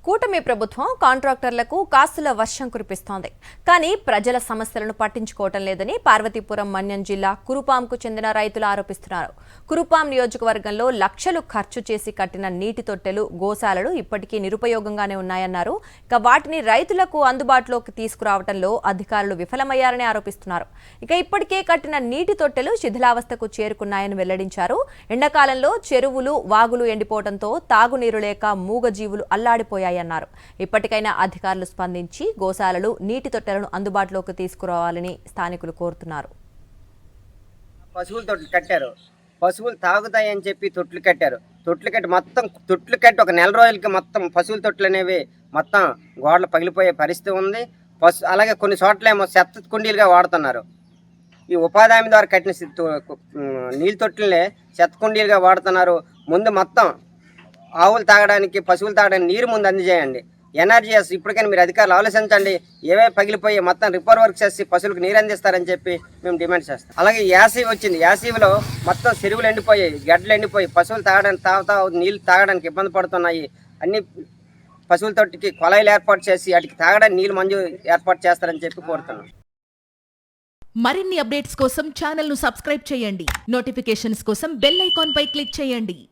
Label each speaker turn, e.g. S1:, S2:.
S1: కూటమి ప్రభుత్వం కాంట్రాక్టర్లకు కాసుల వర్షం కురిపిస్తోంది. కానీ ప్రజల సమస్యలను పట్టించుకోవటం లేదని పార్వతీపురం మన్యం జిల్లా కురుపాంకు చెందిన రైతులు ఆరోపిస్తున్నారు. కురుపాం నియోజకవర్గంలో లక్షలు ఖర్చు చేసి కట్టిన నీటి తొట్టెలు, గోశాలలు ఇప్పటికీ నిరుపయోగంగానే ఉన్నాయన్నారు. ఇక వాటిని రైతులకు అందుబాటులోకి తీసుకురావడంలో అధికారులు విఫలమయ్యారని ఆరోపిస్తున్నారు. ఇక ఇప్పటికే కట్టిన నీటి తొట్టెలు శిథిలావస్థకు చేరుకున్నాయని వెల్లడించారు. ఎండాకాలంలో చెరువులు, వాగులు ఎండిపోవడంతో తాగునీరు లేక మూగజీవులు అల్లాడిపోయాయన్నారు. ఇప్పటికైనా అధికారులు స్పందించి గోశాలలు, నీటి తొట్టెలను అందుబాటులోకి తీసుకురావాలని స్థానికులు కోరుతున్నారు.
S2: పశువులు తొట్లు కట్టారు, పశువులు తాగుతాయని చెప్పి తొట్లు కట్టారు. తొట్లు కట్టి ఒక నెల రోజులకి మొత్తం పశువుల తొట్లు అనేవి మొత్తం గోడలు పగిలిపోయే పరిస్థితి ఉంది. అలాగే కొన్ని చోట్లేమో చెత్త కుండీలుగా వాడుతున్నారు. ఈ ఉపాధి హామీ ద్వారా కట్టిన నీళ్ళ తొట్లనే చెత్త కుండీలుగా వాడుతున్నారు. ముందు మొత్తం ఆవులు తాగడానికి, పశువులు తాగడానికి నీరు ముందు అందజేయండి. ఎన్ఆర్జీఎస్ ఇప్పటికైనా మీరు అధికారులు ఆలోచించండి. ఏవే పగిలిపోయి మొత్తం రిపేర్ వర్క్ చేసి పశువులకు నీరు అందిస్తారని చెప్పి మేము డిమాండ్ చేస్తాం. అలాగే యాసీవి వచ్చింది. యాసీవిలో మొత్తం చెరువులు ఎండిపోయాయి, గడ్డలు ఎండిపోయి పశువులు నీళ్ళు తాగడానికి ఇబ్బంది పడుతున్నాయి. అన్ని పశువుల తోటికి కొలాయిలు ఏర్పాటు చేసి వాటికి తాగడానికి నీళ్ళు మంజూరు ఏర్పాటు చేస్తారని చెప్పి కోరుతున్నాం.
S3: మరిన్ని అప్డేట్స్ కోసం ఛానల్ ను సబ్స్క్రైబ్ చేయండి. నోటిఫికేషన్స్ కోసం బెల్ ఐకాన్ పై క్లిక్ చేయండి.